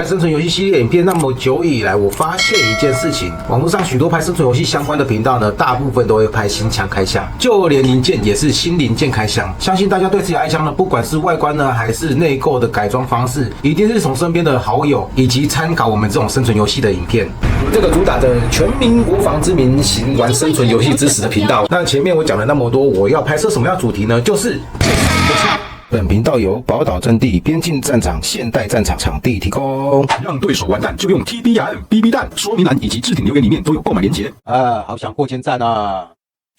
拍生存游戏系列影片那么久以来，我发现一件事情，网络上许多拍生存游戏相关的频道呢，大部分都会拍新枪开箱，就连零件也是新零件开箱。相信大家对自己的爱枪呢，不管是外观呢，还是内购的改装方式，一定是从身边的好友以及参考我们这种生存游戏的影片。这个主打着全民国防之名，行玩生存游戏之实的频道。那前面我讲了那么多，我要拍摄什么样的主题呢？就是本频道由宝岛阵地边境战场现代战场场地提供，让对手完蛋就用 TBRM、BB 弹，说明栏以及置顶留言里面都有购买链接。好想破千赞啊！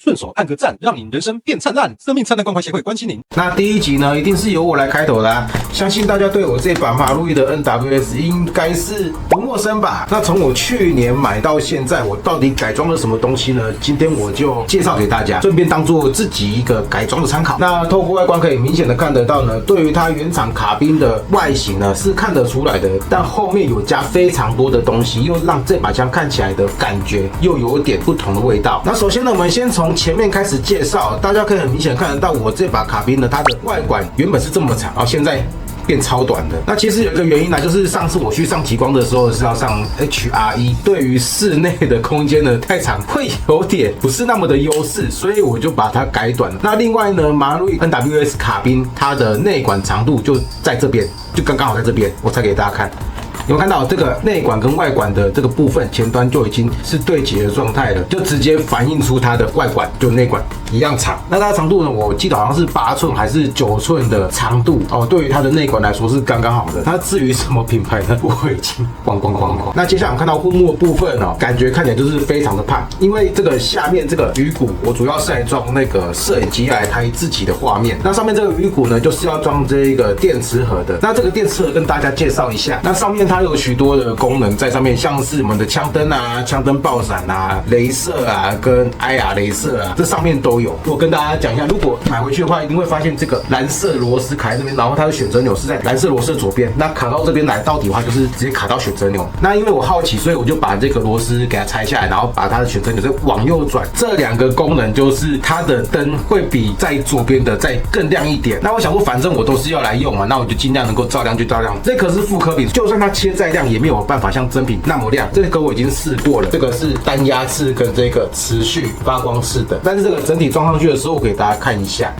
顺手按个赞，让你人生变灿烂。生命灿烂关怀协会关心您。那第一集呢，一定是由我来开头的啊，相信大家对我这把马路易的 NWS 应该是不陌生吧？那从我去年买到现在，我到底改装了什么东西呢？今天我就介绍给大家，顺便当做自己一个改装的参考。那透过外观可以明显的看得到呢，对于它原厂卡宾的外形呢是看得出来的，但后面有加非常多的东西，又让这把枪看起来的感觉又有点不同的味道。那首先呢，我们先从前面开始介绍，大家可以很明显看得到，我这把卡宾呢，它的外管原本是这么长，然后现在变超短的。那其实有一个原因呢，就是上次我去上极光的时候是要上 HRE， 对于室内的空间呢太长，会有点不是那么的优势，所以我就把它改短了。那另外呢，马路易 NWS 卡宾它的内管长度就在这边，就刚刚好在这边，我才给大家看。有没有看到这个内管跟外管的这个部分前端就已经是对齐的状态了，就直接反映出它的外管就内管一样长。那它的长度呢，我记得好像是8寸还是9寸的长度哦，对于它的内管来说是刚刚好的。那至于什么品牌呢，我已经忘光。那接下来我们看到护木的部分哦，感觉看起来就是非常的胖，因为这个下面这个鱼骨，我主要是来装那个摄影机来拍自己的画面。那上面这个鱼骨呢，就是要装这个电磁盒的。那这个电磁盒跟大家介绍一下，那上面它有许多的功能在上面，像是我们的枪灯啊、枪灯爆闪啊、雷射啊、跟 IR 雷射啊，这上面都有。我跟大家讲一下，如果买回去的话，一定会发现这个蓝色螺丝卡在这边，然后它的选择钮是在蓝色螺丝左边，那卡到这边来到底的话，就是直接卡到选择钮。那因为我好奇，所以我就把这个螺丝给它拆下来，然后把它的选择钮再往右转。这两个功能就是它的灯会比在左边的再更亮一点。那我想说，反正我都是要来用嘛，那我就尽量能够照亮就照亮。这颗是复刻品，就算它切再亮，也没有办法像真品那么亮。这个我已经试过了，这个是单压式跟这个持续发光式的，但是这个整体装上去的时候，我给大家看一下。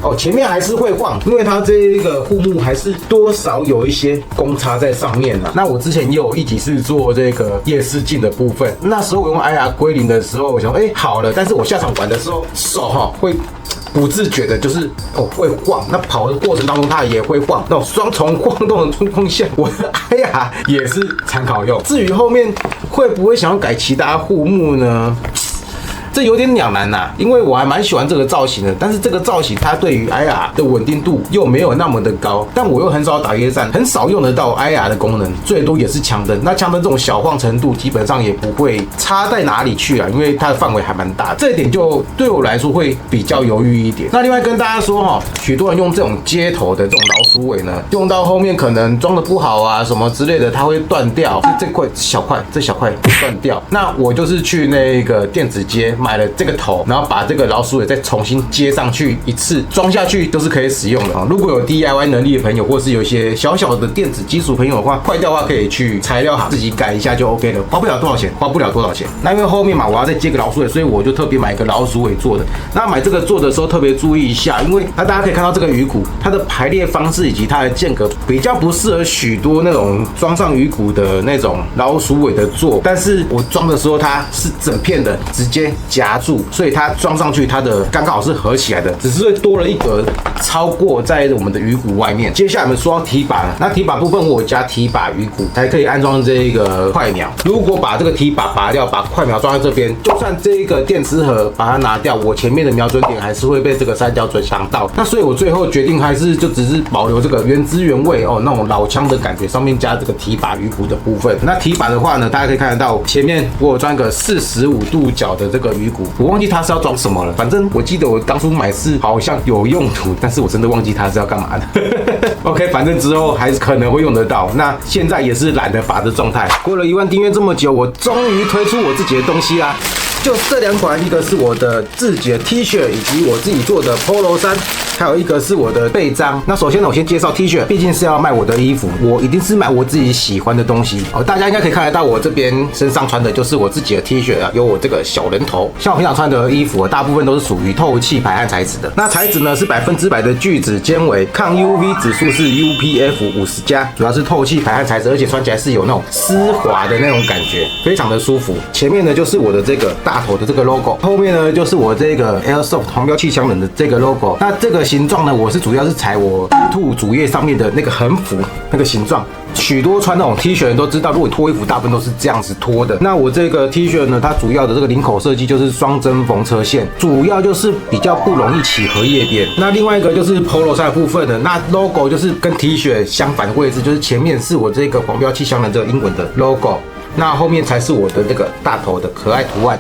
哦，前面还是会晃，因为它这个护木还是多少有一些公差在上面啊。那我之前也有一集是做这个夜视镜的部分，那时候我用 IR 归零的时候，我想说，好了，但是我下场玩的时候手会不自觉的就是会晃，那跑的过程当中它也会晃，那种双重晃动的状况下，我的 IR 也是参考用。至于后面会不会想要改其他护木呢？这有点两难呐，因为我还蛮喜欢这个造型的，但是这个造型它对于 IR 的稳定度又没有那么的高，但我又很少打夜战，很少用得到 IR 的功能，最多也是枪灯。那枪灯这种小晃程度基本上也不会差在哪里去啊，因为它的范围还蛮大的，这一点就对我来说会比较犹豫一点。那另外跟大家说许多人用这种接头的这种老鼠尾呢，用到后面可能装的不好啊什么之类的，它会断掉，这小块断掉。那我就是去那个电子街买了这个头，然后把这个老鼠尾再重新接上去一次，装下去都是可以使用的啊。如果有 DIY 能力的朋友，或是有一些小小的电子基础朋友的话，坏掉的话可以去材料行自己改一下就 OK 了，花不了多少钱。那因为后面嘛，我要再接个老鼠尾，所以我就特别买一个老鼠尾做的。那买这个做的时候特别注意一下，因为大家可以看到这个鱼骨，它的排列方式以及它的间隔比较不适合许多那种装上鱼骨的那种老鼠尾的做，但是我装的时候它是整片的直接夹住，所以它装上去它的刚好是合起来的，只是会多了一格超过在我们的鱼骨外面。接下来我们说到提把，那提把部分我加提把鱼骨才可以安装这个快瞄。如果把这个提把拔掉，把快瞄装在这边，就算这个电磁盒把它拿掉，我前面的瞄准点还是会被这个三角锥挡到。那所以我最后决定还是就只是保留这个原汁原味那种老枪的感觉，上面加这个提把鱼骨的部分。那提把的话呢，大家可以看得到前面我有装一个45度角的这个鱼骨，我忘记它是要装什么了，反正我记得我当初买是好像有用途，但是我真的忘记它是要干嘛的。OK， 反正之后还是可能会用得到。那现在也是懒得拔的状态。过了1万订阅这么久，我终于推出我自己的东西啦。就这2款，一个是我的自己的 T 恤，以及我自己做的 Polo 衫，还有一个是我的背章。那首先呢，我先介绍 T 恤，毕竟是要卖我的衣服，我一定是买我自己喜欢的东西。大家应该可以看得到，我这边身上穿的就是我自己的 T 恤啊，有我这个小人头。像我平常穿的衣服，大部分都是属于透气排汗材质的。那材质呢是100%的聚酯纤维，抗 UV 指数是 UPF 50+，主要是透气排汗材质，而且穿起来是有那种丝滑的那种感觉，非常的舒服。前面呢就是我的这个大头的这个 logo， 后面呢就是我这个 Airsoft 黄标气枪人的这个 logo。那这个形状呢，我是主要是采我 YouTube 主页上面的那个横幅那个形状。许多穿那种 T 恤的人都知道，如果你脱衣服，大部分都是这样子脱的。那我这个 T 恤呢，它主要的这个领口设计就是双针缝车线，主要就是比较不容易起荷叶边。那另外一个就是 Polo 衫的部分的，那 logo 就是跟 T 恤相反的位置，就是前面是我这个黄标气枪人这个英文的 logo， 那后面才是我的这个大头的可爱图案。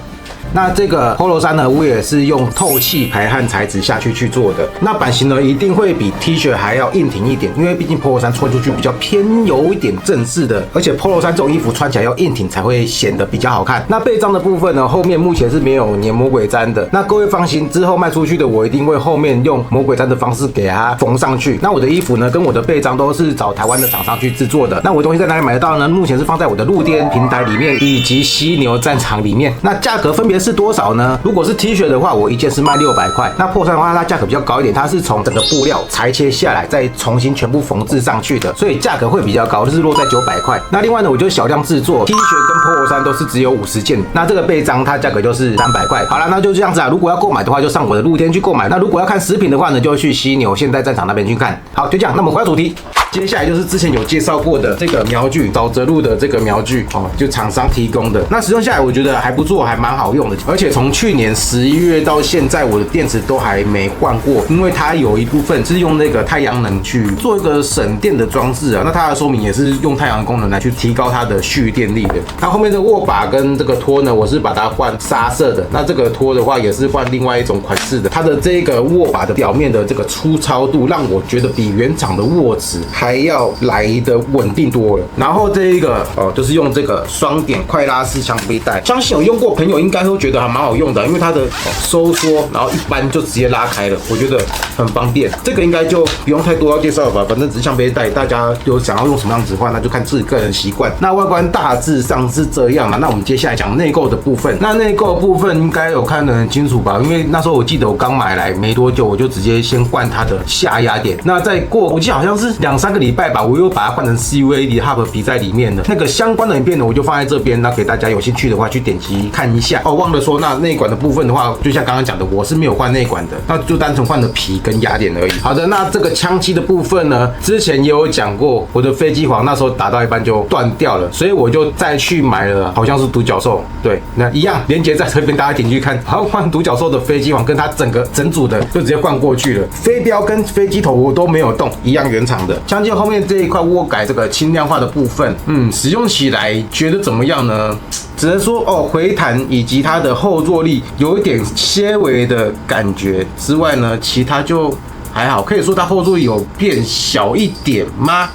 那这个 Polo 衫呢，我也是用透气排汗材质下去做的。那版型呢，一定会比 T 恤还要硬挺一点，因为毕竟 Polo 衫穿出去比较偏有一点正式的，而且 Polo 衫这种衣服穿起来要硬挺才会显得比较好看。那背章的部分呢，后面目前是没有粘魔鬼毡的。那各位放心，之后卖出去的我一定会后面用魔鬼毡的方式给它缝上去。那我的衣服呢，跟我的背章都是找台湾的厂商去制作的。那我的东西在哪里买得到呢？目前是放在我的露天平台里面，以及犀牛战场里面。那价格分别是多少呢？如果是 T 恤的话，我一件是卖600块。那破衫的话，它价格比较高一点，它是从整个布料裁切下来，再重新全部缝制上去的，所以价格会比较高，就是落在900块。那另外呢，我就小量制作 T 恤跟 Polo 衫都是只有50件。那这个背章它价格就是300块。好了，那就这样子啊。如果要购买的话，就上我的露天去购买。那如果要看食品的话呢，就去犀牛现代战场那边去看。好，就这样。那么回到主题。接下来就是之前有介绍过的这个瞄具，沼泽路的这个瞄具哦，就厂商提供的。那使用下来我觉得还不错，还蛮好用的。而且从去年11月到现在，我的电池都还没换过，因为它有一部分是用那个太阳能去做一个省电的装置啊。那它的说明也是用太阳功能来去提高它的蓄电力的。那后面的握把跟这个托呢，我是把它换沙色的。那这个托的话也是换另外一种款式的。它的这个握把的表面的这个粗糙度，让我觉得比原厂的握指还要来的稳定多了。然后这一个就是用这个双点快拉式枪背带，相信有用过朋友应该会觉得还蛮好用的，因为它的收缩，然后一般就直接拉开了，我觉得很方便。这个应该就不用太多要介绍了吧，反正只是枪背带，大家有想要用什么样子换，那就看自己个人习惯。那外观大致上是这样啊。那我们接下来讲内购的部分。那内购的部分应该有看得很清楚吧？因为那时候我记得我刚买来没多久，我就直接先换它的下压点。那再过我记得好像是2-3个礼拜吧，我又把它换成 CVD Hub 皮在里面的。那个相关的影片呢，我就放在这边，那给大家有兴趣的话去点击看一下。忘了说，那内管的部分的话，就像刚刚讲的，我是没有换内管的，那就单纯换了皮跟压点而已。好的，那这个枪机的部分呢，之前也有讲过，我的飞机簧那时候打到一半就断掉了，所以我就再去买了，好像是独角兽，对，那一样，连结在这边，大家点进去看。好，换独角兽的飞机簧，跟它整组的就直接换过去了。飞镖跟飞机头我都没有动，一样原厂的。枪机后面这一块涡改这个轻量化的部分，使用起来觉得怎么样呢？只能说回弹以及它的后坐力有一点些微的感觉之外呢，其他就还好，可以说它后座有变小一点吗？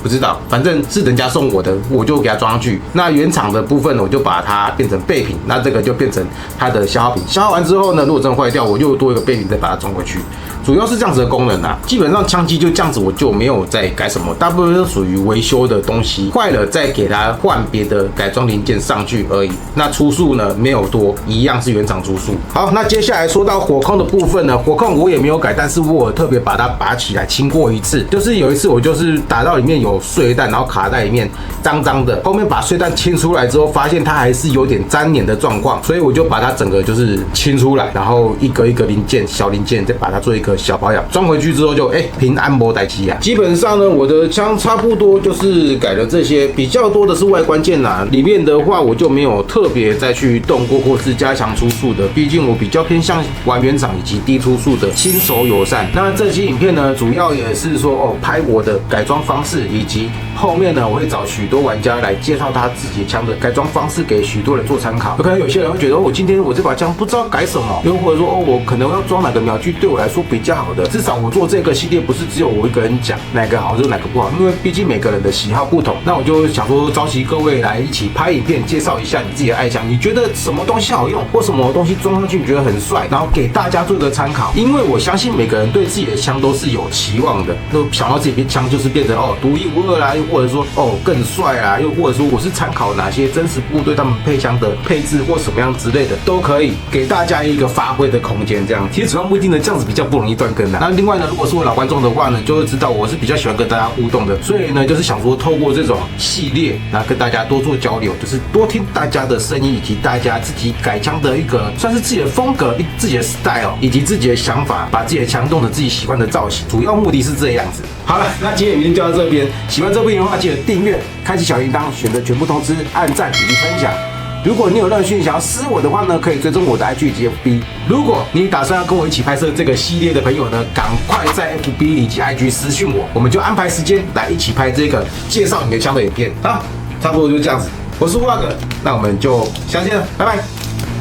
不知道，反正是人家送我的，我就给它装上去。那原厂的部分呢，我就把它变成备品，那这个就变成它的消耗品。消耗完之后呢，如果真的坏掉，我就多一个备品再把它装回去。主要是这样子的功能啊，基本上枪机就这样子，我就没有再改什么，大部分都属于维修的东西，坏了再给它换别的改装零件上去而已。那出数呢没有多，一样是原厂出数。好，那接下来说到火控的部分呢，火控我也没有改，但是我有特别把它拔起来清过一次，就是有一次我就是打到里面有碎弹，然后卡在里面脏脏的，后面把碎弹清出来之后，发现它还是有点粘黏的状况，所以我就把它整个就是清出来，然后一个一个零件小零件再把它做一个小保养，装回去之后就平安没代志啊。基本上呢，我的枪差不多就是改了这些，比较多的是外观件啦，里面的话我就没有特别再去动过或是加强出速的，毕竟我比较偏向玩原厂以及低出速的新手友善。那这期影片呢，主要也是说拍我的改装方式以及后面呢，我会找许多玩家来介绍他自己枪的改装方式给许多人做参考。有可能有些人会觉得，我今天我这把枪不知道改什么，又或者说我可能要装哪个瞄具对我来说比较好的。至少我做这个系列不是只有我一个人讲哪个好，就哪个不好，因为毕竟每个人的喜好不同。那我就想说召集各位来一起拍影片，介绍一下你自己的爱枪，你觉得什么东西好用，或什么东西装上去你觉得很帅，然后给大家做一个参考。因为我相信每个人对自己的枪都是有期望的，都想到自己的枪就是变成独一无二啦，又或者说更帅啦，又或者说我是参考哪些真实部队他们配枪的配置或什么样之类的，都可以给大家一个发挥的空间。这样其实主要目的呢，这样子比较不容易断更啦。那另外呢，如果是我老观众的话呢，就会知道我是比较喜欢跟大家互动的，所以呢，就是想说透过这种系列，那跟大家多做交流，就是多听大家的声音，以及大家自己改枪的一个算是自己的风格、自己的 style， 以及自己的想法，把自己的枪弄成自己喜欢的造型。主要目的是这样子。好了，那今天影片就到这边。喜欢这部影片的话，记得订阅、开启小铃铛、选择全部通知、按赞以及分享。如果你有任何讯息想要私我的话呢，可以追踪我的 IG 以及 FB。如果你打算要跟我一起拍摄这个系列的朋友呢，赶快在 FB 以及 IG 私讯我，我们就安排时间来一起拍这个介绍你的枪的影片。好，差不多就这样子。我是 Wag，那我们就下次见了，拜拜。